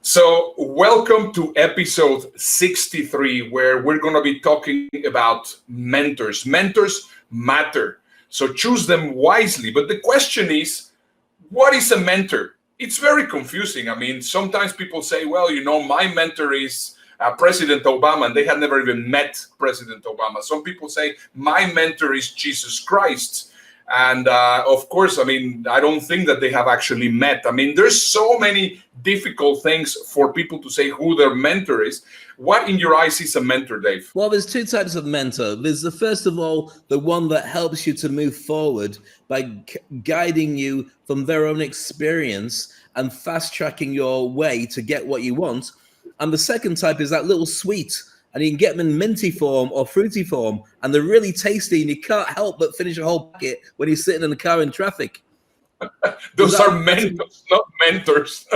So, welcome to episode 63, where we're going to be talking about mentors. Mentors matter, so choose them wisely. But the question is, what is a mentor? It's very confusing. I mean, sometimes people say, well, my mentor is President Obama, and they had never even met President Obama. Some people say, my mentor is Jesus Christ. And of course, I don't think that they have actually met. There's so many difficult things for people to say who their mentor is. What in your eyes is a mentor, Dave? Well, there's two types of mentor. There's the first of all, the one that helps you to move forward by guiding you from their own experience and fast tracking your way to get what you want. And the second type is that little sweet, and you can get them in minty form or fruity form, and they're really tasty, and you can't help but finish a whole packet when you're sitting in the car in traffic. Those are mentors, not mentors.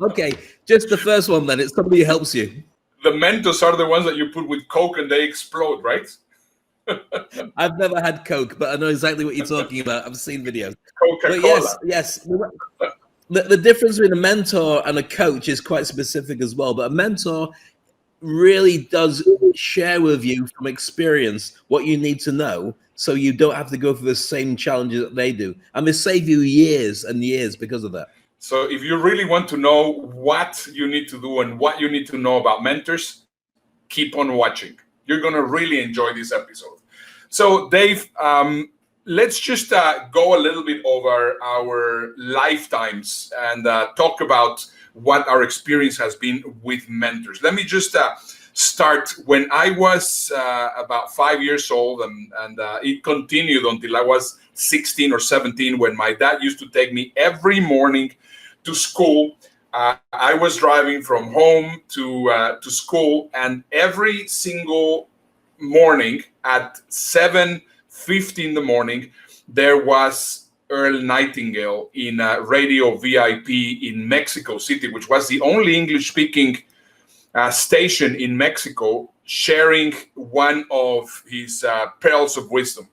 Okay, just the first one then. It's somebody who helps you. The mentors are the ones that you put with Coke and they explode, right? I've never had Coke, but I know exactly what you're talking about. I've seen videos. Coca-Cola. But yes. The difference between a mentor and a coach is quite specific as well. But a mentor really does share with you from experience what you need to know, so you don't have to go through the same challenges that they do, and they save you years and years because of that. So if you really want to know what you need to do and what you need to know about mentors, keep on watching. You're going to really enjoy this episode. So Dave, let's just go a little bit over our lifetimes and talk about what our experience has been with mentors. Let me just start when I was about 5 years old, and it continued until I was 16 or 17, when my dad used to take me every morning to school. I was driving from home to school, and every single morning at 7:50 in the morning, there was Earl Nightingale in Radio VIP in Mexico City, which was the only English-speaking station in Mexico, sharing one of his pearls of wisdom.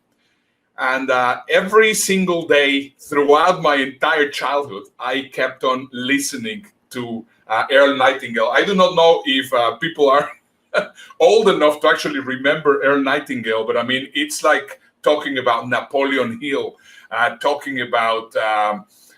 And every single day throughout my entire childhood, I kept on listening to Earl Nightingale. I do not know if people are old enough to actually remember Earl Nightingale, but it's like talking about Napoleon Hill, talking about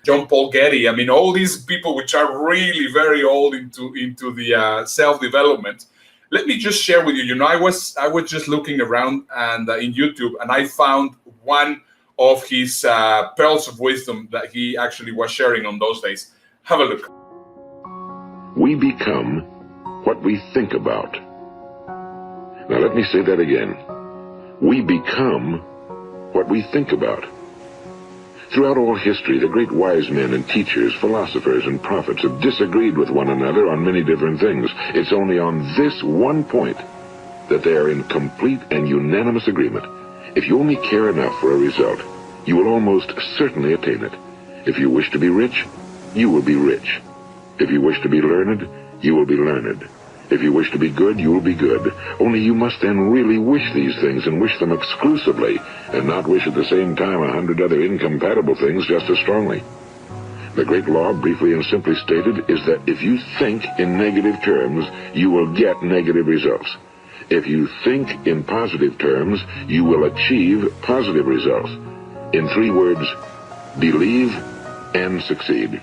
John Paul Getty. All these people which are really very old into the self-development. Let me just share with you. I was just looking around and in YouTube, and I found one of his pearls of wisdom that he actually was sharing on those days. Have a look. We become what we think about. Now let me say that again. We become what we think about. Throughout all history, the great wise men and teachers, philosophers and prophets have disagreed with one another on many different things. It's only on this one point that they are in complete and unanimous agreement. If you only care enough for a result, you will almost certainly attain it. If you wish to be rich, you will be rich. If you wish to be learned, you will be learned. If you wish to be good, you will be good. Only you must then really wish these things, and wish them exclusively, and not wish at the same time 100 other incompatible things just as strongly. The great law, briefly and simply stated, is that if you think in negative terms, you will get negative results. If you think in positive terms, you will achieve positive results. In 3 words, believe and succeed.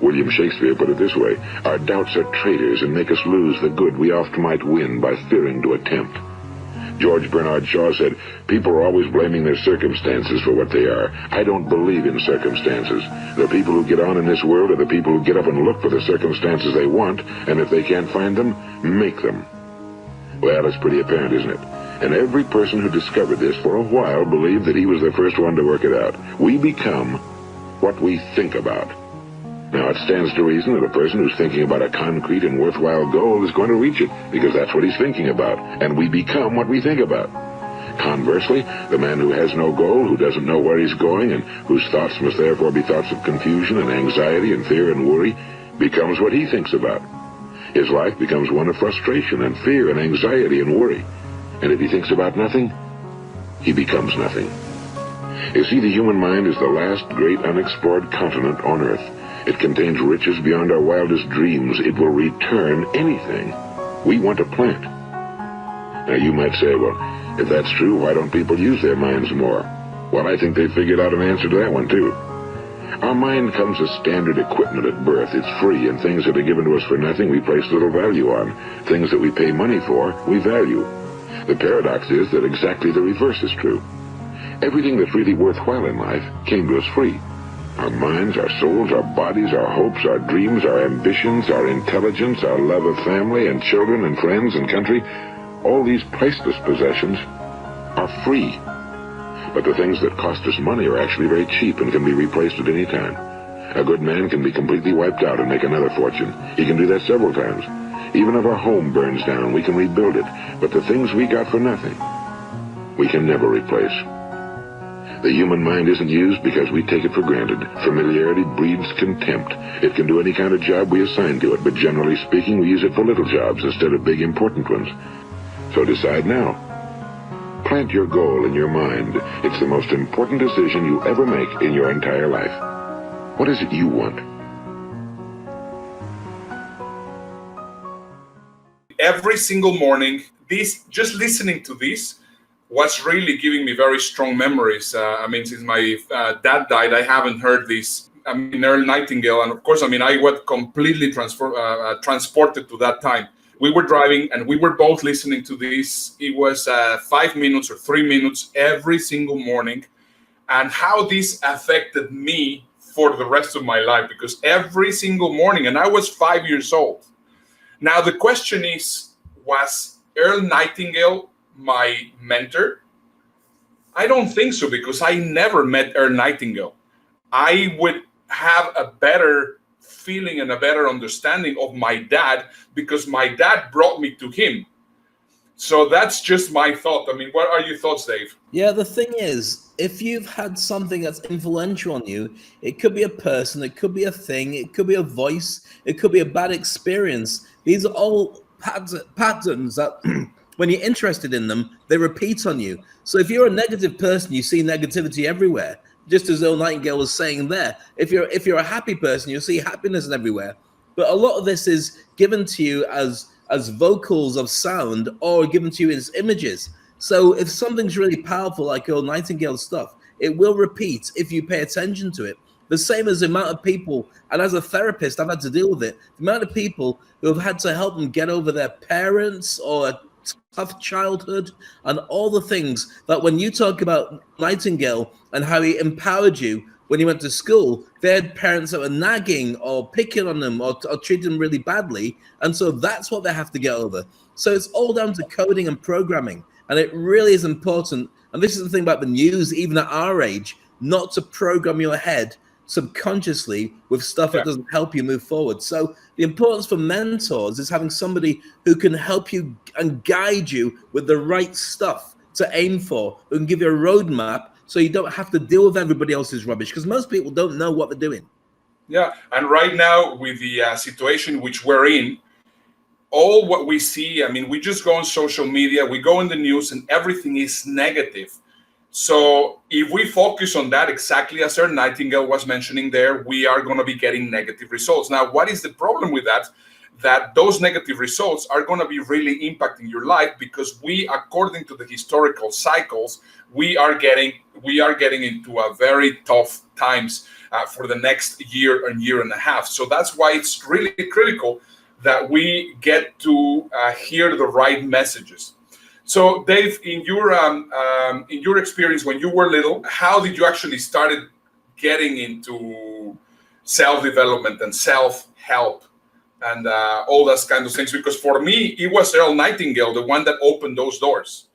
William Shakespeare put it this way: our doubts are traitors and make us lose the good we oft might win by fearing to attempt. George Bernard Shaw said, people are always blaming their circumstances for what they are. I don't believe in circumstances. The people who get on in this world are the people who get up and look for the circumstances they want, and if they can't find them, make them. Well, it's pretty apparent, isn't it? And every person who discovered this for a while believed that he was the first one to work it out. We become what we think about. Now, it stands to reason that a person who's thinking about a concrete and worthwhile goal is going to reach it, because that's what he's thinking about, and we become what we think about. Conversely, the man who has no goal, who doesn't know where he's going, and whose thoughts must therefore be thoughts of confusion and anxiety and fear and worry, becomes what he thinks about. His life becomes one of frustration and fear and anxiety and worry. And if he thinks about nothing, he becomes nothing. You see, the human mind is the last great unexplored continent on Earth. It contains riches beyond our wildest dreams. It will return anything we want to plant. Now, you might say, well, if that's true, why don't people use their minds more? Well, I think they figured out an answer to that one, too. Our mind comes as standard equipment at birth. It's free, and things that are given to us for nothing we place little value on. Things that we pay money for, we value. The paradox is that exactly the reverse is true. Everything that's really worthwhile in life came to us free. Our minds, our souls, our bodies, our hopes, our dreams, our ambitions, our intelligence, our love of family and children and friends and country, all these priceless possessions are free. But the things that cost us money are actually very cheap and can be replaced at any time. A good man can be completely wiped out and make another fortune. He can do that several times. Even if our home burns down, we can rebuild it. But the things we got for nothing, we can never replace. The human mind isn't used because we take it for granted. Familiarity breeds contempt. It can do any kind of job we assign to it, but generally speaking, we use it for little jobs instead of big, important ones. So decide now. Plant your goal in your mind. It's the most important decision you ever make in your entire life. What is it you want? Every single morning, just listening to this was really giving me very strong memories. Since my dad died, I haven't heard this. Earl Nightingale, and of course, I was completely transported to that time. We were driving and we were both listening to this. It was 5 minutes or 3 minutes every single morning, and how this affected me for the rest of my life, because every single morning, and I was 5 years old. Now, the question is, was Earl Nightingale my mentor? I don't think so, because I never met Earl Nightingale. I would have a better feeling and a better understanding of my dad, because my dad brought me to him. So that's just my thought. What are your thoughts, Dave? Yeah, the thing is, if you've had something that's influential on you, it could be a person, it could be a thing, it could be a voice, it could be a bad experience. These are all patterns that when you're interested in them, they repeat on you. So if you're a negative person, you see negativity everywhere. Just as Earl Nightingale was saying there, if you're a happy person, you'll see happiness everywhere. But a lot of this is given to you as vocals of sound, or given to you as images. So if something's really powerful, like Earl Nightingale stuff, it will repeat if you pay attention to it. The same as the amount of people, and as a therapist, I've had to deal with it, the amount of people who have had to help them get over their parents or a tough childhood, and all the things that when you talk about Nightingale and how he empowered you when you went to school, they had parents that were nagging or picking on them or treating them really badly. And so that's what they have to get over. So it's all down to coding and programming. And it really is important. And this is the thing about the news, even at our age, not to program your head subconsciously with stuff that doesn't help you move forward. So the importance for mentors is having somebody who can help you and guide you with the right stuff to aim for, who can give you a roadmap so you don't have to deal with everybody else's rubbish, because most people don't know what they're doing. Yeah, and right now with the situation which we're in, all what we see, we just go on social media, we go in the news, and everything is negative. So if we focus on that, exactly as Earl Nightingale was mentioning there, we are going to be getting negative results. Now, what is the problem with that? That those negative results are going to be really impacting your life, because we, according to the historical cycles, we are getting into a very tough times for the next year and year and a half. So that's why it's really critical that we get to hear the right messages. So, Dave, in your experience when you were little, how did you actually started getting into self-development and self-help and all those kinds of things? Because for me, it was Earl Nightingale, the one that opened those doors.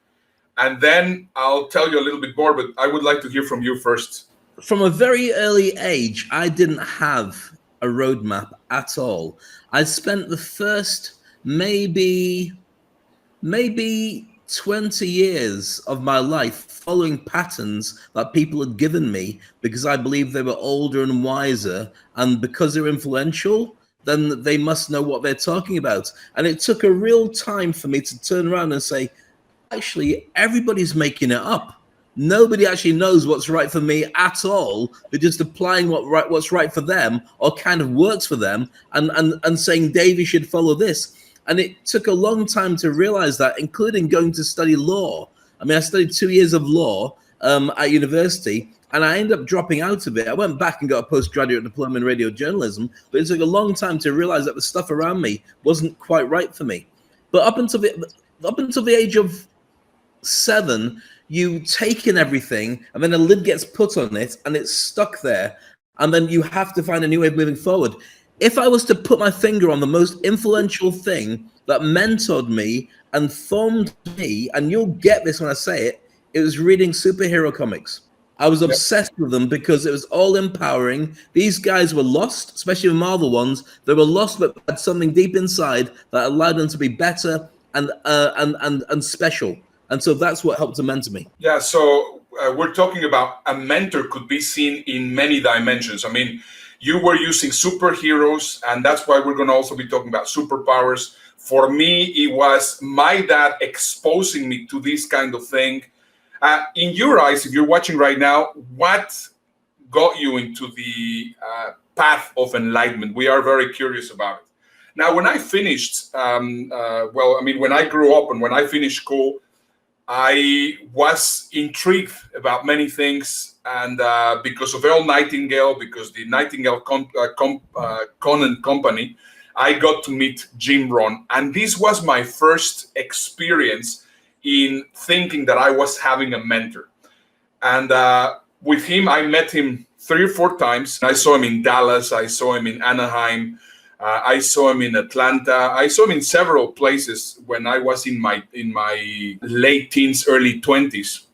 And then I'll tell you a little bit more, but I would like to hear from you first. From a very early age, I didn't have a roadmap at all. I spent the first maybe 20 years of my life following patterns that people had given me, because I believed they were older and wiser, and because they're influential, then they must know what they're talking about. And it took a real time for me to turn around and say, actually, everybody's making it up. nobody actually knows what's right for me at all. They're just applying what's right for them or kind of works for them and saying, Dave, you should follow this. And it took a long time to realize that, including going to study law. I mean, I studied 2 years of law at university, and I ended up dropping out of it. I went back and got a postgraduate diploma in radio journalism, but it took a long time to realize that the stuff around me wasn't quite right for me. But up until the age of 7, you take in everything, and then a lid gets put on it, and it's stuck there, and then you have to find a new way of moving forward. If I was to put my finger on the most influential thing that mentored me and formed me, and you'll get this when I say it, it was reading superhero comics. I was obsessed with them because it was all empowering. These guys were lost, especially the Marvel ones. They were lost, but had something deep inside that allowed them to be better and special. And so that's what helped to mentor me. Yeah, so we're talking about a mentor could be seen in many dimensions. I mean, you were using superheroes, and that's why we're going to also be talking about superpowers. For me, it was my dad exposing me to this kind of thing. In your eyes, if you're watching right now, what got you into the path of enlightenment? We are very curious about it. Now, when I finished, when I grew up and when I finished school, I was intrigued about many things, and because of Earl Nightingale, because the Nightingale Conant Company, I got to meet Jim Rohn, and this was my first experience in thinking that I was having a mentor. And with him, I met him 3 or 4 times. I saw him in Dallas, I saw him in Anaheim, I saw him in Atlanta. I saw him in several places when I was in my late teens, early 20s.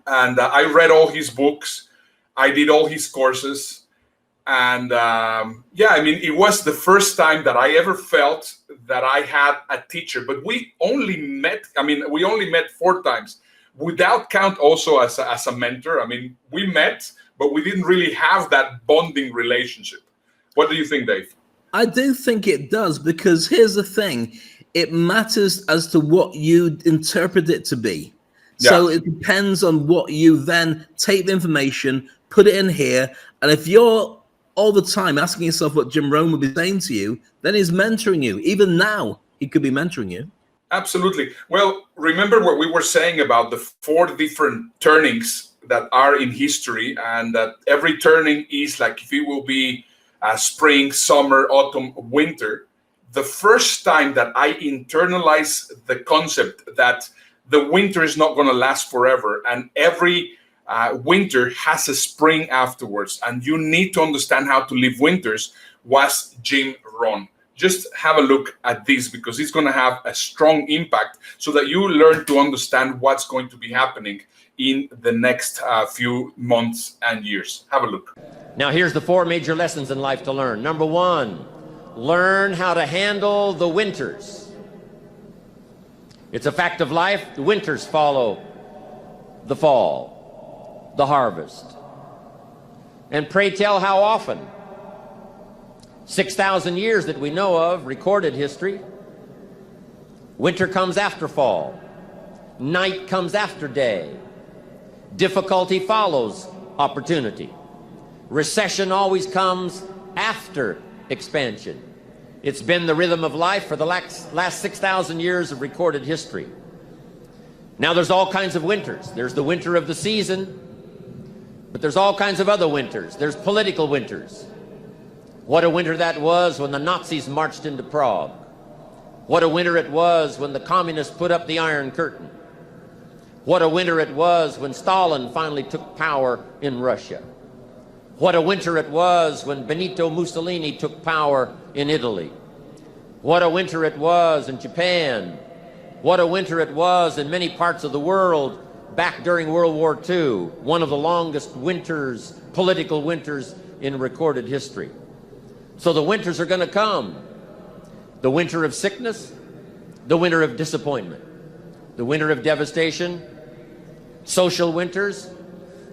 And I read all his books. I did all his courses. And it was the first time that I ever felt that I had a teacher. But we only met 4 times, without count also as a mentor. I mean, we met, but we didn't really have that bonding relationship. What do you think, Dave? I do think it does, because here's the thing. It matters as to what you interpret it to be. Yeah. So it depends on what you then take the information, put it in here. And if you're all the time asking yourself what Jim Rohn would be saying to you, then he's mentoring you. Even now, he could be mentoring you. Absolutely. Well, remember what we were saying about the 4 different turnings that are in history, and that every turning is like, if it will be spring, summer, autumn, winter. The first time that I internalized the concept that the winter is not going to last forever, and every winter has a spring afterwards, and you need to understand how to live winters, was Jim Rohn. Just have a look at this, because it's going to have a strong impact, so that you learn to understand what's going to be happening in the next few months and years. Have a look. Now here's the 4 major lessons in life to learn. Number 1, learn how to handle the winters. It's a fact of life. The winters follow the fall, the harvest. And pray tell how often? 6,000 years that we know of, recorded history. Winter comes after fall. Night comes after day. Difficulty follows opportunity. Recession always comes after expansion. It's been the rhythm of life for the last 6,000 years of recorded history. Now there's all kinds of winters. There's the winter of the season, but there's all kinds of other winters. There's political winters. What a winter that was when the Nazis marched into Prague. What a winter it was when the communists put up the Iron Curtain. What a winter it was when Stalin finally took power in Russia. What a winter it was when Benito Mussolini took power in Italy. What a winter it was in Japan. What a winter it was in many parts of the world back during World War II, one of the longest winters, political winters in recorded history. So the winters are going to come. The winter of sickness, the winter of disappointment, the winter of devastation, social winters,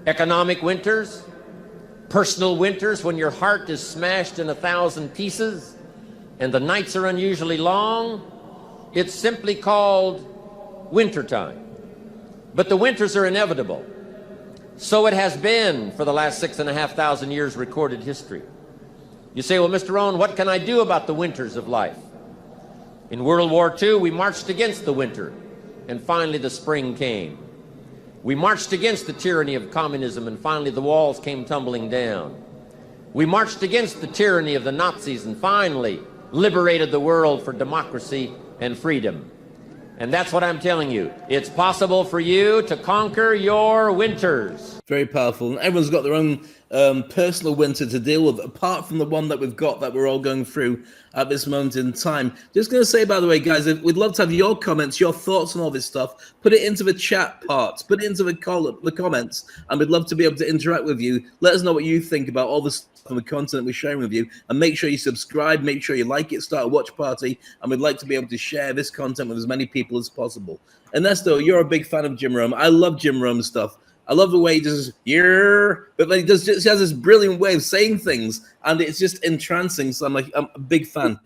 economic winters, personal winters when your heart is smashed in 1,000 pieces and the nights are unusually long. It's simply called wintertime. But the winters are inevitable. So it has been for the last 6,500 years recorded history. You say, well, Mr. Rohn, what can I do about the winters of life? In World War II, we marched against the winter, and finally the spring came. We marched against the tyranny of communism, and finally the walls came tumbling down. We marched against the tyranny of the Nazis, and finally liberated the world for democracy and freedom. And that's what I'm telling you. It's possible for you to conquer your winters. Very powerful. And everyone's got their own personal winter to deal with, apart from the one that we've got that we're all going through at this moment in time. Just going to say, by the way, guys, we'd love to have your comments, your thoughts on all this stuff. Put it into the chat part, put it into the comments, and we'd love to be able to interact with you. Let us know what you think about all the stuff and the content we're sharing with you. And make sure you subscribe, make sure you like it, start a watch party. And we'd like to be able to share this content with as many people as possible. Ernesto, you're a big fan of Jim Rohn. I love Jim Rohn stuff. I love the way he does, but then he has this brilliant way of saying things, and it's just entrancing. So I'm a big fan.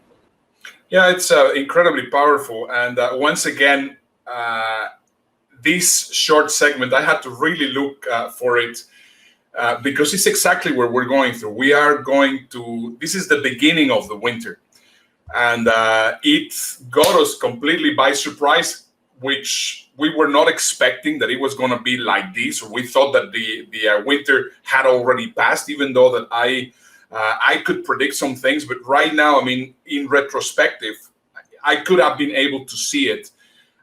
Yeah, it's incredibly powerful. And once again, this short segment, I had to really look for it because it's exactly where we're going through. This is the beginning of the winter. And it got us completely by surprise, which we were not expecting that it was going to be like this. We thought that the winter had already passed, even though that I could predict some things. But right now, I mean, in retrospective, I could have been able to see it.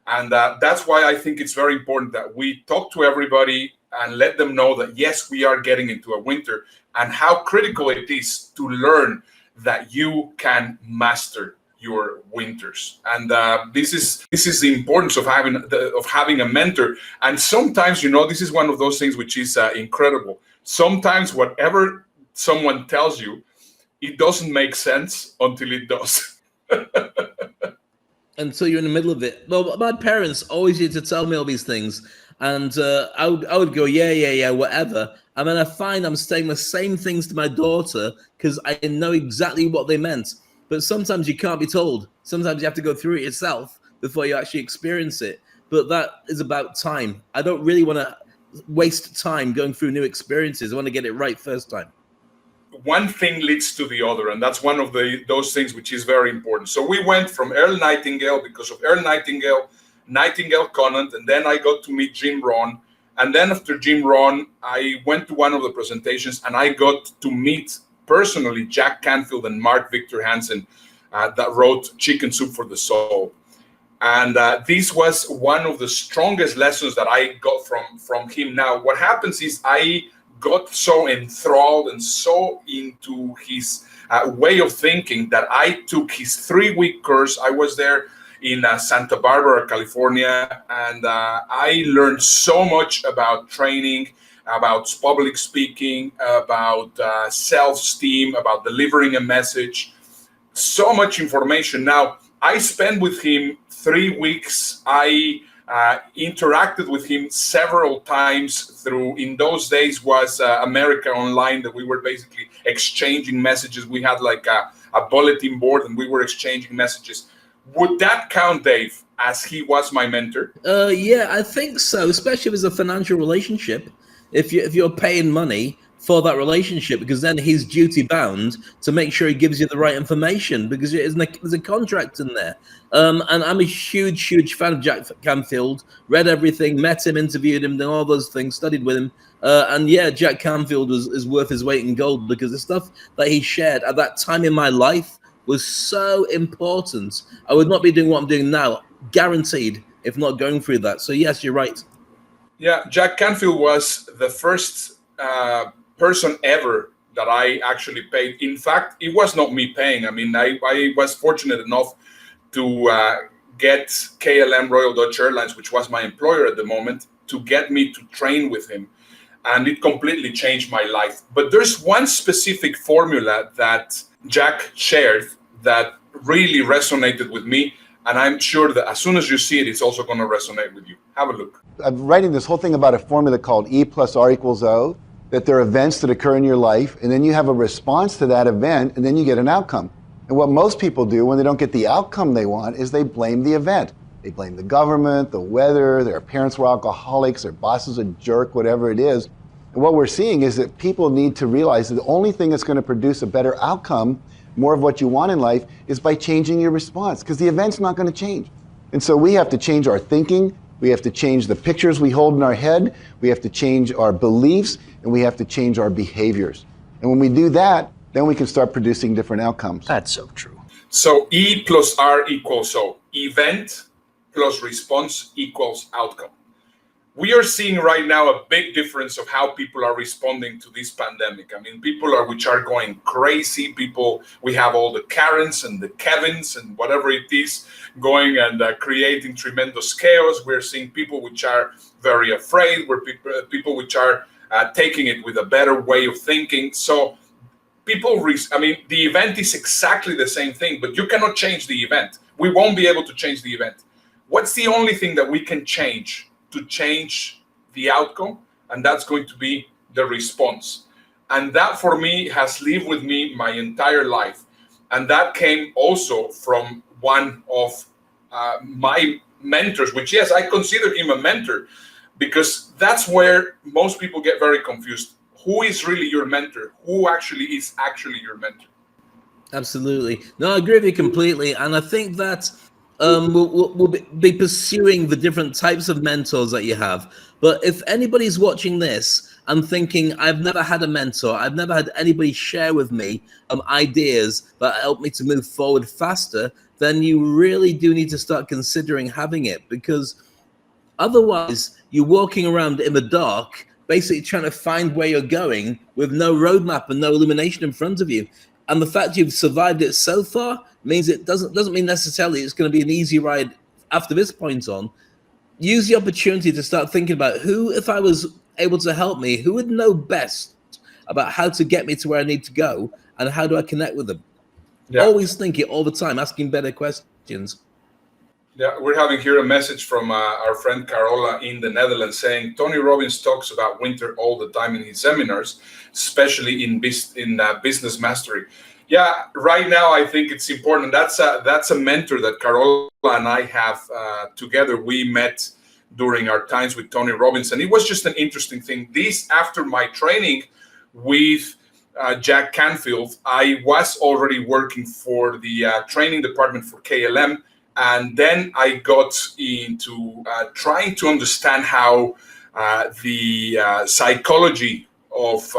And that's why I think it's very important that we talk to everybody and let them know that, yes, we are getting into a winter, and how critical it is to learn that you can master your winters. And this is the importance of having a mentor. And sometimes, this is one of those things which is incredible. Sometimes whatever someone tells you, it doesn't make sense until it does. Until you're in the middle of it. Well, my parents always used to tell me all these things, and I would go, yeah, whatever. And then I find I'm saying the same things to my daughter because I know exactly what they meant. But sometimes you can't be told. Sometimes you have to go through it yourself before you actually experience it. But that is about time. I don't really want to waste time going through new experiences. I want to get it right first time. One thing leads to the other, and that's one of those things which is very important. So we went from Earl Nightingale, because of Earl Nightingale, Nightingale Conant, and then I got to meet Jim Rohn. And then after Jim Rohn, I went to one of the presentations, and I got to meet personally Jack Canfield and Mark Victor Hansen that wrote Chicken Soup for the Soul. And this was one of the strongest lessons that I got from him. Now, what happens is I got so enthralled and so into his way of thinking that I took his 3-week course. I was there in Santa Barbara, California, and I learned so much about training, about public speaking, about self-esteem, about delivering a message. So much information. Now, I spent with him 3 weeks. I interacted with him several times in those days was America Online, that we were basically exchanging messages. We had like a bulletin board and we were exchanging messages. Would that count, Dave, as he was my mentor? Yeah, I think so, especially if it's a financial relationship. If you're paying money for that relationship, because then he's duty bound to make sure he gives you the right information, because there's a contract in there. And I'm a huge fan of Jack Canfield. Read everything, met him, interviewed him, done all those things, studied with him. And yeah, Jack Canfield is worth his weight in gold, because the stuff that he shared at that time in my life was so important. I would not be doing what I'm doing now, guaranteed, if not going through that. So yes, you're right. Yeah, Jack Canfield was the first person ever that I actually paid. In fact, it was not me paying. I mean, I was fortunate enough to get KLM Royal Dutch Airlines, which was my employer at the moment, to get me to train with him. And it completely changed my life. But there's one specific formula that Jack shared that really resonated with me. And I'm sure that as soon as you see it, it's also going to resonate with you. Have a look. I'm writing this whole thing about a formula called E plus R equals O, that there are events that occur in your life, and then you have a response to that event, and then you get an outcome. And what most people do when they don't get the outcome they want is they blame the event. They blame the government, the weather, their parents were alcoholics, their boss is a jerk, whatever it is. And what we're seeing is that people need to realize that the only thing that's going to produce a better outcome, more of what you want in life, is by changing your response, because the event's not going to change. And so we have to change our thinking, we have to change the pictures we hold in our head, we have to change our beliefs, and we have to change our behaviors. And when we do that, then we can start producing different outcomes. That's so true. So E plus R equals O. Event plus response equals outcome. We are seeing right now a big difference of how people are responding to this pandemic. I mean, people which are going crazy. People, we have all the Karens and the Kevins and whatever it is going and creating tremendous chaos. We're seeing people which are very afraid. We're people which are taking it with a better way of thinking. So people, the event is exactly the same thing, but you cannot change the event. We won't be able to change the event. What's the only thing that we can change to change the outcome? And that's going to be the response. And that for me has lived with me my entire life. And that came also from one of my mentors, which, yes, I consider him a mentor, because that's where most people get very confused. Who is really your mentor? Who actually is your mentor? Absolutely. No, I agree with you completely. And I think that we'll be pursuing the different types of mentors that you have. But if anybody's watching this and thinking, I've never had a mentor, I've never had anybody share with me ideas that help me to move forward faster, then you really do need to start considering having it, because otherwise you're walking around in the dark, basically trying to find where you're going with no roadmap and no illumination in front of you. And the fact you've survived it so far means it doesn't mean necessarily it's going to be an easy ride after this point on. Use the opportunity to start thinking about who, if I was able to help me, who would know best about how to get me to where I need to go, and how do I connect with them? Yeah. Always think it all the time, asking better questions. Yeah, we're having here a message from our friend Carola in the Netherlands saying, Tony Robbins talks about winter all the time in his seminars, especially in business mastery. Yeah, right now I think it's important. That's a mentor that Carola and I have together. We met during our times with Tony Robbins, and it was just an interesting thing. This, after my training with Jack Canfield, I was already working for the training department for KLM. And then I got into trying to understand how the psychology of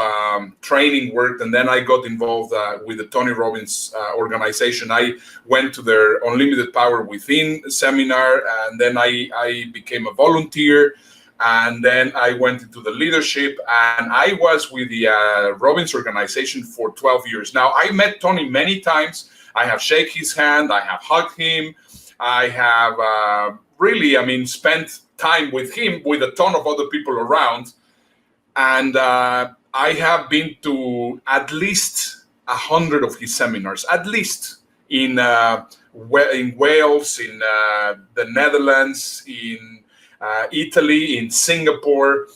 training worked. And then I got involved with the Tony Robbins organization. I went to their Unlimited Power Within seminar, and then I became a volunteer. And then I went into the leadership, and I was with the Robbins organization for 12 years. Now, I met Tony many times. I have shaken his hand. I have hugged him. I have spent time with him, with a ton of other people around. And I have been to at least 100 of his seminars, at least in Wales, in the Netherlands, in Italy, in Singapore,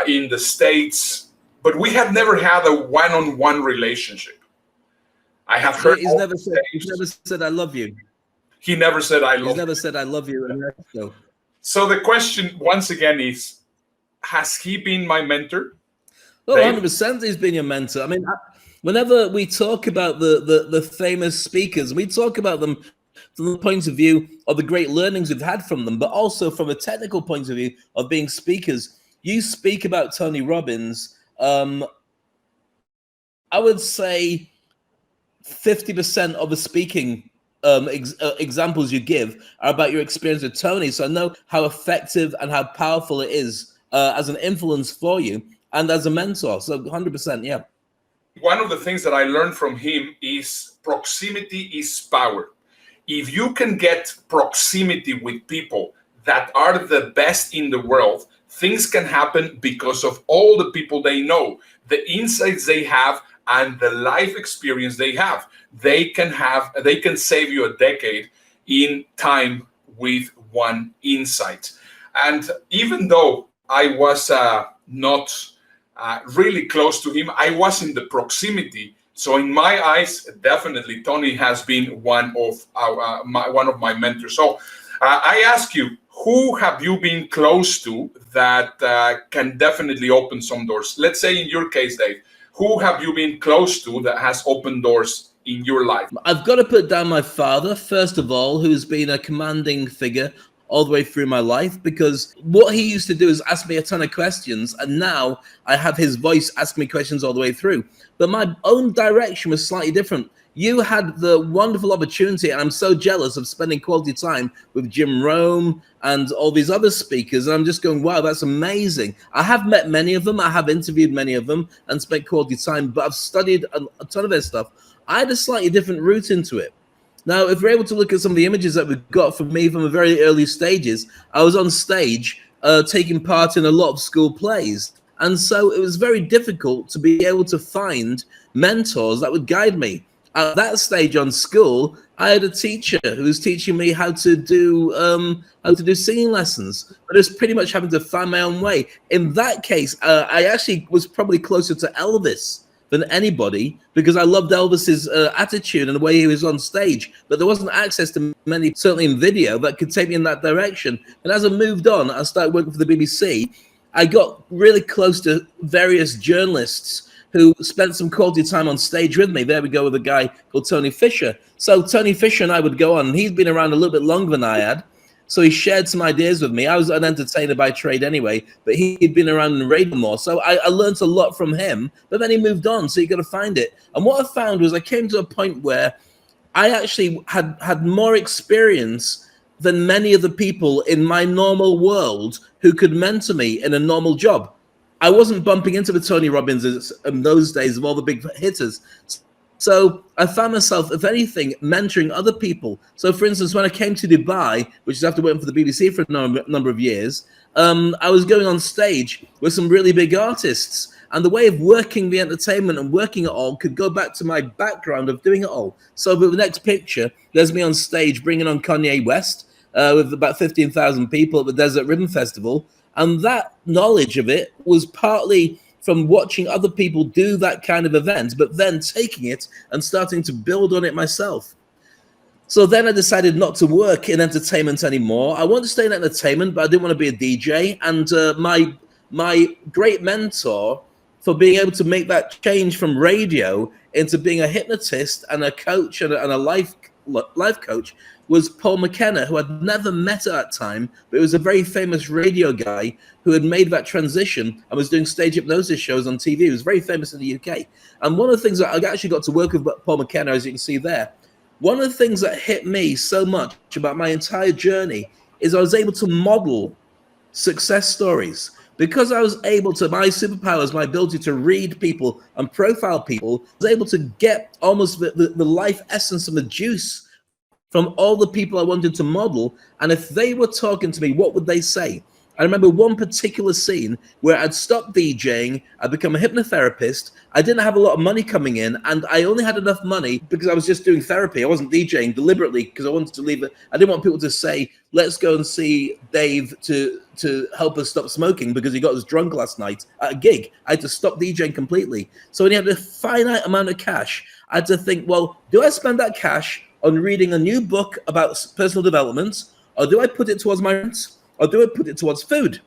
in the States. But we have never had a one-on-one relationship. I have heard he's never said, I love you. He never said, I love you. He's never said, I love you, Ernesto. So the question, once again, is, has he been my mentor? Well, 100% he's been your mentor. I mean, whenever we talk about the famous speakers, we talk about them from the point of view of the great learnings we've had from them, but also from a technical point of view of being speakers. You speak about Tony Robbins. I would say 50% of the speaking examples you give are about your experience with Tony. So I know how effective and how powerful it is as an influence for you and as a mentor. So 100%, yeah. One of the things that I learned from him is proximity is power. If you can get proximity with people that are the best in the world, things can happen because of all the people they know, the insights they have, and the life experience they have. They can save you a decade in time with one insight. And even though I was not really close to him, I was in the proximity. So in my eyes, definitely Tony has been one of my mentors. So I ask you, who have you been close to that can definitely open some doors? Let's say in your case, Dave, who have you been close to that has opened doors in your life? I've got to put down my father, first of all, who's been a commanding figure all the way through my life, because what he used to do is ask me a ton of questions, and now I have his voice ask me questions all the way through. But my own direction was slightly different. You had the wonderful opportunity, and I'm so jealous of spending quality time with Jim Rohn and all these other speakers. And I'm just going, wow, that's amazing. I have met many of them. I have interviewed many of them and spent quality time, but I've studied a ton of their stuff. I had a slightly different route into it. Now, if we're able to look at some of the images that we've got from me from the very early stages, I was on stage taking part in a lot of school plays. And so it was very difficult to be able to find mentors that would guide me. At that stage on school, I had a teacher who was teaching me how to do singing lessons, but it was pretty much having to find my own way. In that case, I actually was probably closer to Elvis than anybody, because I loved Elvis's attitude and the way he was on stage, but there wasn't access to many, certainly in video, that could take me in that direction. And as I moved on, I started working for the BBC. I got really close to various journalists who spent some quality time on stage with me. There we go with a guy called Tony Fisher. So Tony Fisher and I would go on, and he'd been around a little bit longer than I had. So he shared some ideas with me. I was an entertainer by trade anyway, but he'd been around in radio more. So I learned a lot from him, but then he moved on. So you got to find it. And what I found was I came to a point where I actually had more experience than many of the people in my normal world who could mentor me in a normal job. I wasn't bumping into the Tony Robbins in those days of all the big hitters. So I found myself, if anything, mentoring other people. So, for instance, when I came to Dubai, which is after working for the BBC for a number of years, I was going on stage with some really big artists. And the way of working the entertainment and working it all could go back to my background of doing it all. So the next picture, there's me on stage bringing on Kanye West with about 15,000 people at the Desert Ribbon Festival. And that knowledge of it was partly from watching other people do that kind of event, but then taking it and starting to build on it myself. So then I decided not to work in entertainment anymore. I wanted to stay in entertainment, but I didn't want to be a DJ. And my great mentor for being able to make that change from radio into being a hypnotist and a coach and a life coach was Paul Mckenna, who I'd never met at that time, but he was a very famous radio guy who had made that transition and was doing stage hypnosis shows on TV. He was very famous in the UK. And one of the things that I actually got to work with Paul Mckenna, as you can see there, one of the things that hit me so much about my entire journey is I was able to model success stories. Because I was able to, my superpowers, my ability to read people and profile people, I was able to get almost the life essence and the juice from all the people I wanted to model. And if they were talking to me, what would they say? I remember one particular scene where I'd stopped DJing, I'd become a hypnotherapist, I didn't have a lot of money coming in, and I only had enough money because I was just doing therapy. I wasn't DJing deliberately because I wanted to leave it. I didn't want people to say, let's go and see Dave to help us stop smoking because he got us drunk last night at a gig. I had to stop DJing completely. So when you had a finite amount of cash, I had to think, well, do I spend that cash on reading a new book about personal development, or do I put it towards my rent, or do I put it towards food?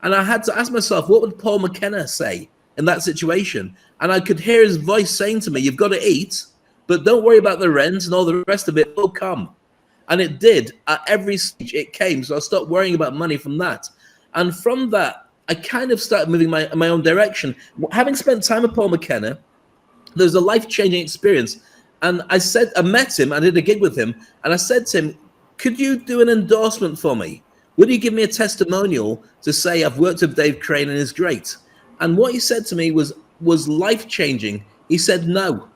And I had to ask myself, what would Paul Mckenna say in that situation? And I could hear his voice saying to me, you've got to eat, but don't worry about the rent and all the rest of it will come. And it did. At every stage it came. So I stopped worrying about money from that. And from that, I kind of started moving my own direction. Having spent time with Paul Mckenna, there was a life-changing experience. And I met him, I did a gig with him, and I said to him, could you do an endorsement for me? Would you give me a testimonial to say I've worked with Dave Crane and is great? And what he said to me was life-changing. He said, no.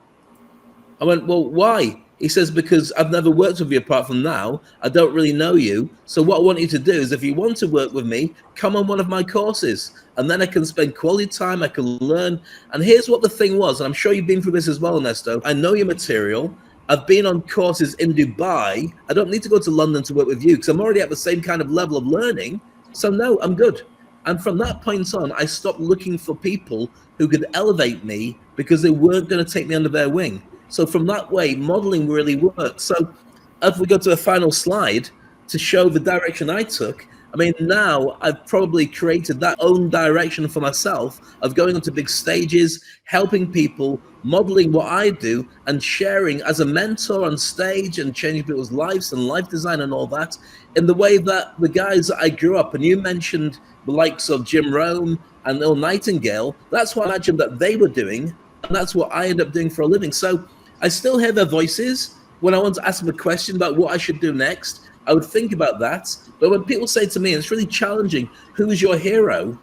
I went, well, why? He says, because I've never worked with you apart from now. I don't really know you. So what I want you to do is if you want to work with me, come on one of my courses. And then I can spend quality time, I can learn. And here's what the thing was, and I'm sure you've been through this as well, Ernesto. I know your material. I've been on courses in Dubai. I don't need to go to London to work with you because I'm already at the same kind of level of learning. So no, I'm good. And from that point on, I stopped looking for people who could elevate me because they weren't going to take me under their wing. So from that way, modeling really worked. So if we go to a final slide, to show the direction I took. I mean, now I've probably created that own direction for myself of going onto big stages, helping people, modeling what I do, and sharing as a mentor on stage and changing people's lives and life design and all that in the way that the guys that I grew up, and you mentioned the likes of Jim Rohn and Earl Nightingale, that's what I imagined that they were doing, and that's what I end up doing for a living. So I still hear their voices. When I want to ask them a question about what I should do next, I would think about that. But when people say to me, it's really challenging, who's your hero?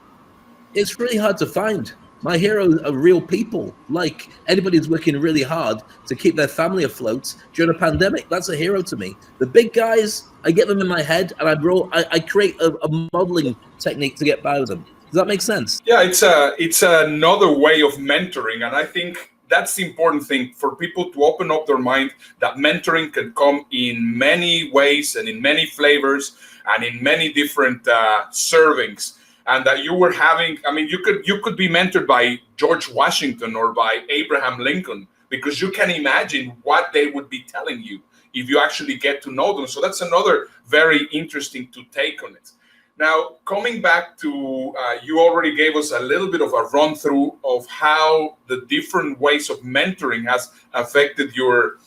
It's really hard to find. My heroes are real people, like anybody who's working really hard to keep their family afloat during a pandemic. That's a hero to me. The big guys, I get them in my head, and I create a modeling technique to get by with them. Does that make sense? Yeah, it's another way of mentoring, and I think that's the important thing for people to open up their mind that mentoring can come in many ways and in many flavors and in many different servings. And that you were having, I mean, you could be mentored by George Washington or by Abraham Lincoln, because you can imagine what they would be telling you if you actually get to know them. So that's another very interesting to take on it. Now, coming back to, you already gave us a little bit of a run through of how the different ways of mentoring has affected your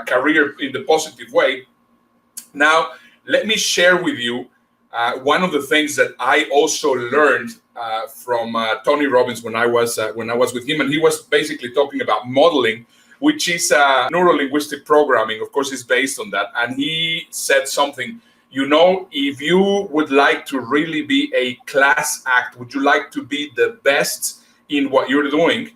career in the positive way. Now, let me share with you one of the things that I also learned from Tony Robbins when I was with him, and he was basically talking about modeling, which is neuro-linguistic programming. Of course, it's based on that. And he said something, you know, if you would like to really be a class act, would you like to be the best in what you're doing,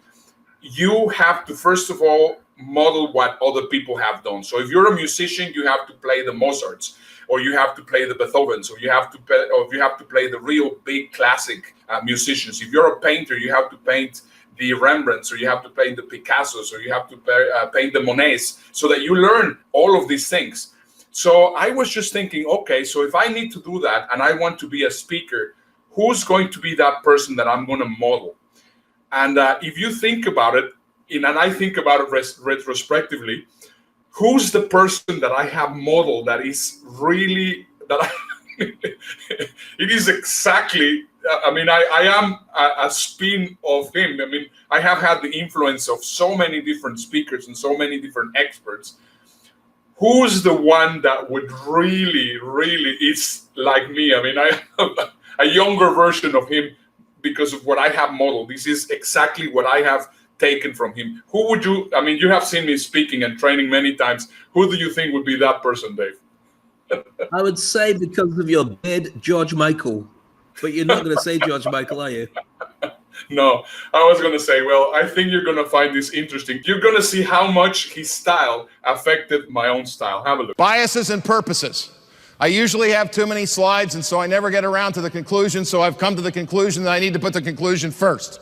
you have to, first of all, model what other people have done. So if you're a musician, you have to play the Mozarts, or you have to play the Beethovens, or you have to play the real big classic musicians. If you're a painter, you have to paint the Rembrandts, or you have to paint the Picassos, or you have to paint the Monets, so that you learn all of these things. So I was just thinking, okay, so if I need to do that and I want to be a speaker, who's going to be that person that I'm going to model? And if you think about it, and I think about it retrospectively, who's the person that I have modeled that is really, it is exactly, I mean, I am a spin of him. I mean, I have had the influence of so many different speakers and so many different experts. Who's the one that would really is like me? I mean, I have a younger version of him because of what I have modeled. This is exactly what I have taken from him. Who would you, I mean, you have seen me speaking and training many times. Who do you think would be that person, Dave? I would say, because of your beard, George Michael. But you're not going to say George Michael, are you? No, I was going to say, well, I think you're going to find this interesting. You're going to see how much his style affected my own style. Have a look. Biases and purposes. I usually have too many slides, and so I never get around to the conclusion, so I've come to the conclusion that I need to put the conclusion first.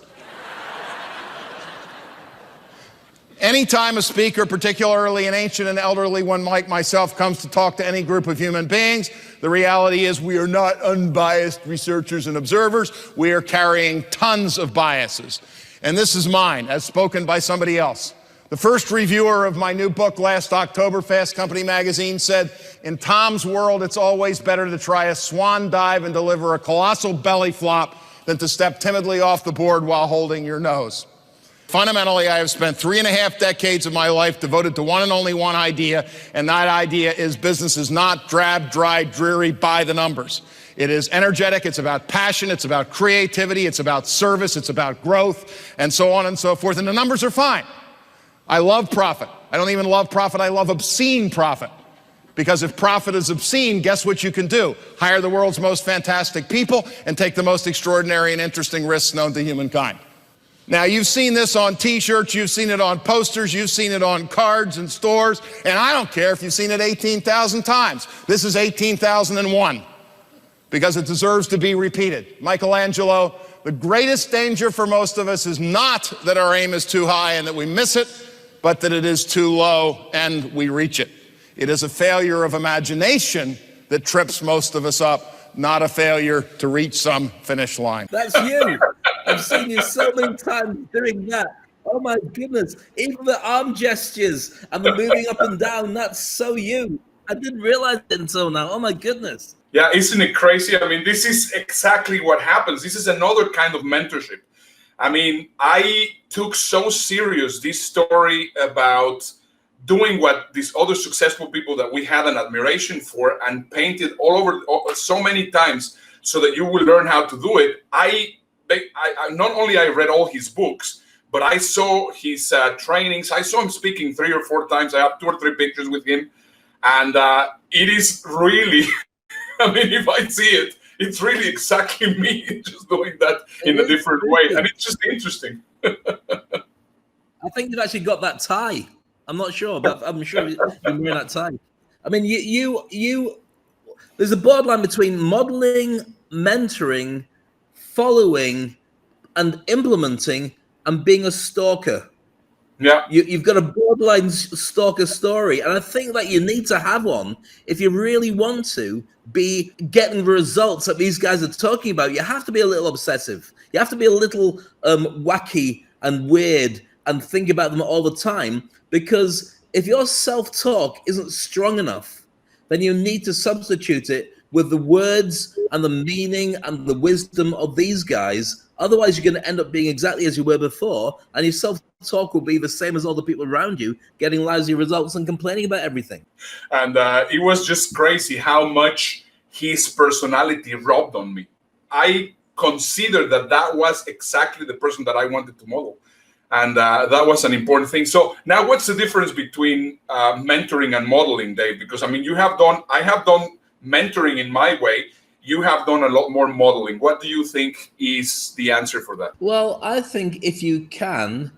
Anytime a speaker, particularly an ancient and elderly one like myself, comes to talk to any group of human beings, the reality is we are not unbiased researchers and observers. We are carrying tons of biases. And this is mine, as spoken by somebody else. The first reviewer of my new book last October, Fast Company magazine, said, in Tom's world, it's always better to try a swan dive and deliver a colossal belly flop than to step timidly off the board while holding your nose. Fundamentally, I have spent 3.5 decades of my life devoted to one and only one idea, and that idea is business is not drab, dry, dreary, by the numbers. It is energetic, it's about passion, it's about creativity, it's about service, it's about growth, and so on and so forth, and the numbers are fine. I love profit. I don't even love profit, I love obscene profit. Because if profit is obscene, guess what you can do? Hire the world's most fantastic people and take the most extraordinary and interesting risks known to humankind. Now, you've seen this on t-shirts, you've seen it on posters, you've seen it on cards in stores, and I don't care if you've seen it 18,000 times. This is 18,001, because it deserves to be repeated. Michelangelo, the greatest danger for most of us is not that our aim is too high and that we miss it, but that it is too low and we reach it. It is a failure of imagination that trips most of us up, not a failure to reach some finish line. That's you. I've seen you so many times doing that. Oh my goodness. Even the arm gestures and the moving up and down, that's so you. I didn't realize it until now. Oh my goodness. Yeah, isn't it crazy? I mean, this is exactly what happens. This is another kind of mentorship. I mean, I took so serious this story about doing what these other successful people that we had an admiration for and painted all over so many times so that you will learn how to do it. I not only I read all his books, but I saw his trainings. I saw him speaking 3 or 4 times. I have 2 or 3 pictures with him. And it is really, I mean, if I see it, it's really exactly me just doing that in a different way. And it's just interesting. I think you've actually got that tie. I'm not sure, but I'm sure you're wearing that tie. I mean, you there's a borderline between modeling, mentoring, following, and implementing, and being a stalker. Yeah. You've got a borderline stalker story, and I think that you need to have one if you really want to be getting the results that these guys are talking about. You have to be a little obsessive. You have to be a little wacky and weird and think about them all the time, because if your self-talk isn't strong enough, then you need to substitute it with the words and the meaning and the wisdom of these guys. Otherwise, you're going to end up being exactly as you were before, and your self-talk will be the same as all the people around you, getting lousy results and complaining about everything. And it was just crazy how much his personality rubbed on me. I considered that was exactly the person that I wanted to model. And that was an important thing. So now what's the difference between mentoring and modeling, Dave? Because, I mean, I have done mentoring in my way. You have done a lot more modeling. What do you think is the answer for that? Well, I think if you can,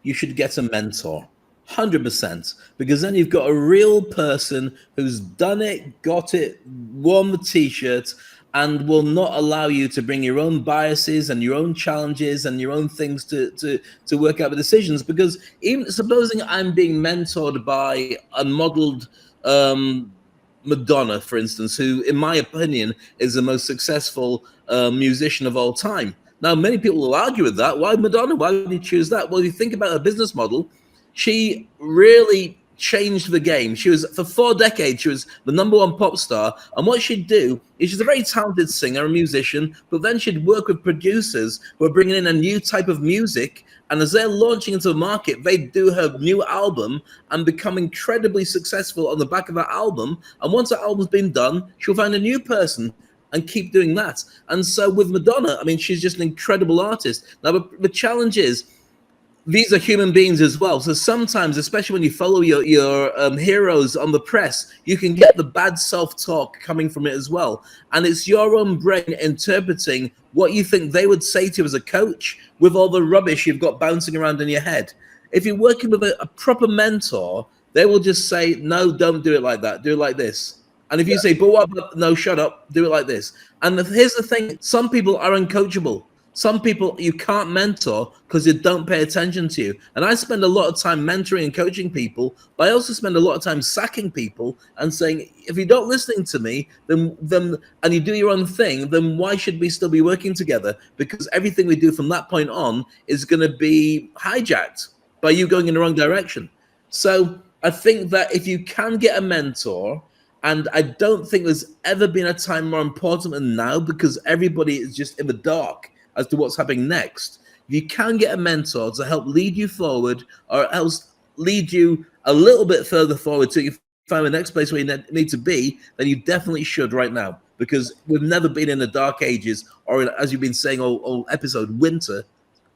you should get a mentor. 100%, because then you've got a real person who's done it, got it, worn the t-shirt, and will not allow you to bring your own biases and your own challenges and your own things to work out the decisions. Because even supposing I'm being mentored by a modeled Madonna, for instance, who, in my opinion, is the most successful musician of all time. Now, many people will argue with that. Why Madonna? Why would you choose that? Well, if you think about her business model, she really changed the game. She was, for 4 decades, she was the #1 pop star. And what she'd do is, she's a very talented singer and musician, but then she'd work with producers who are bringing in a new type of music. And as they're launching into the market, they'd do her new album and become incredibly successful on the back of that album. And once that album's been done, she'll find a new person and keep doing that. And so with Madonna, I mean, she's just an incredible artist. Now, the challenge is, these are human beings as well. So sometimes, especially when you follow your heroes on the press, you can get the bad self-talk coming from it as well. And it's your own brain interpreting what you think they would say to you as a coach with all the rubbish you've got bouncing around in your head. If you're working with a proper mentor, they will just say, no, don't do it like that. Do it like this. And if you say, but what about, no, shut up, do it like this. And here's the thing. Some people are uncoachable. Some people you can't mentor because they don't pay attention to you. And I spend a lot of time mentoring and coaching people, but I also spend a lot of time sacking people and saying, if you don't listen to me, then and you do your own thing, then why should we still be working together? Because everything we do from that point on is going to be hijacked by you going in the wrong direction. So I think that if you can get a mentor, and I don't think there's ever been a time more important than now, because everybody is just in the dark as to what's happening next. If you can get a mentor to help lead you forward, or else lead you a little bit further forward till you find the next place where you need to be, then you definitely should right now, because we've never been in the dark ages, or in, as you've been saying all episode, winter,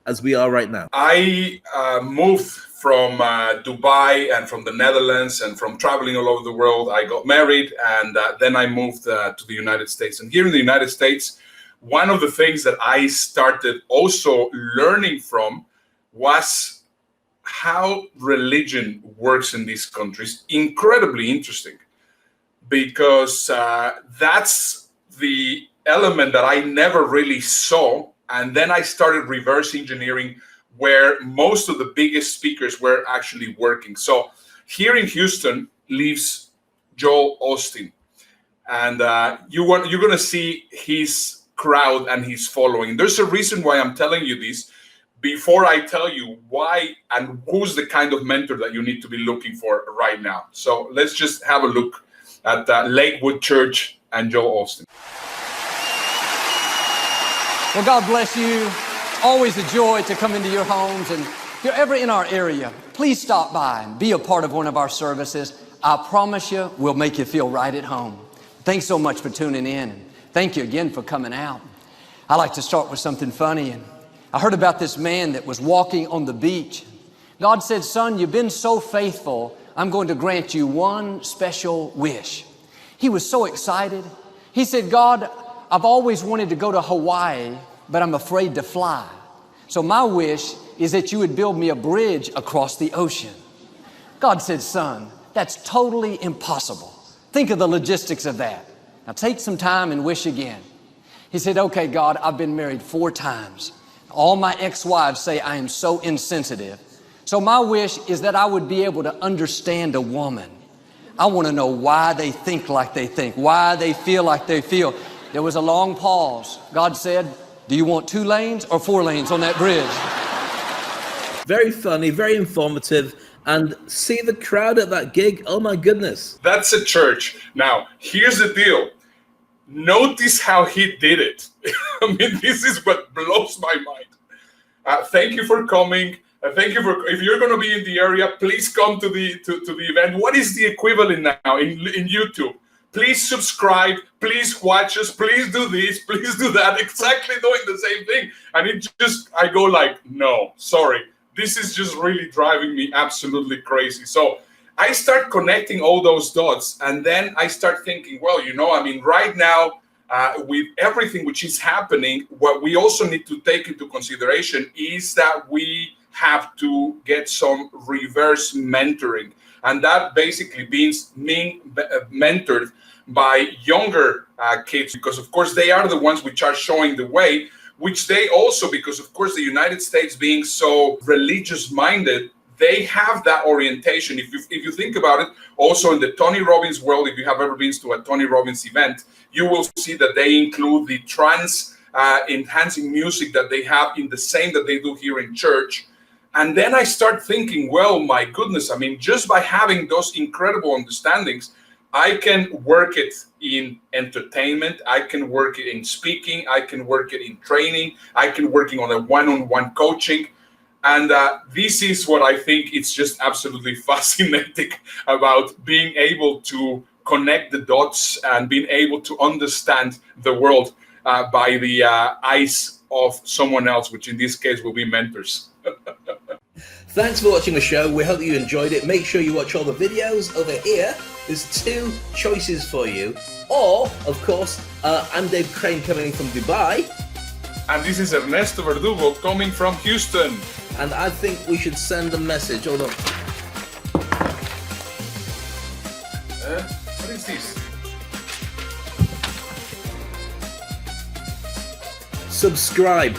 as we are right now. I moved from Dubai and from the Netherlands and from traveling all over the world. I got married, and then I moved to the United States. And here in the United States, one of the things that I started also learning from was how religion works in these countries. Incredibly interesting, because that's the element that I never really saw. And then I started reverse engineering where most of the biggest speakers were actually working. So here in Houston lives Joel Olsteen. And you're going to see his crowd and his following. There's a reason why I'm telling you this before I tell you why and who's the kind of mentor that you need to be looking for right now. So let's just have a look at Lakewood Church and Joel Olsteen. Well, God bless you. Always a joy to come into your homes. And if you're ever in our area, please stop by and be a part of one of our services. I promise you, we'll make you feel right at home. Thanks so much for tuning in. And thank you again for coming out. I like to start with something funny. And I heard about this man that was walking on the beach. God said, son, you've been so faithful, I'm going to grant you one special wish. He was so excited. He said, God, I've always wanted to go to Hawaii, but I'm afraid to fly. So my wish is that you would build me a bridge across the ocean. God said, son, that's totally impossible. Think of the logistics of that. Now take some time and wish again. He said, okay, God, I've been married 4 times. All my ex-wives say I am so insensitive. So my wish is that I would be able to understand a woman. I want to know why they think like they think, why they feel like they feel. There was a long pause. God said, do you want 2 lanes or 4 lanes on that bridge? Very funny, very informative. And see the crowd at that gig. Oh my goodness. That's a church. Now, here's the deal. Notice how he did it. I mean, this is what blows my mind. Thank you for coming. Thank you for, if you're going to be in the area, please come to the event. What is the equivalent now in YouTube? Please subscribe, please watch us, please do this, please do that. Exactly doing the same thing. And I go like, no, sorry. This is just really driving me absolutely crazy. So I start connecting all those dots, and then I start thinking, well, right now, with everything which is happening, what we also need to take into consideration is that we have to get some reverse mentoring. And that basically means being mentored by younger kids, because of course they are the ones which are showing the way, which they also, because of course the United States being so religious minded, they have that orientation. If you think about it, also in the Tony Robbins world, if you have ever been to a Tony Robbins event, you will see that they include the trance enhancing music that they have in the same that they do here in church. And then I start thinking, well, my goodness, just by having those incredible understandings, I can work it in entertainment, I can work it in speaking, I can work it in training, I can work it on a one-on-one coaching. And this is what I think it's just absolutely fascinating about being able to connect the dots and being able to understand the world by the eyes of someone else, which in this case will be mentors. Thanks for watching the show. We hope you enjoyed it. Make sure you watch all the videos over here. There's 2 choices for you. Or, of course, I'm Dave Crane coming from Dubai. And this is Ernesto Verdugo coming from Houston. And I think we should send a message. Hold on. What is this? Subscribe.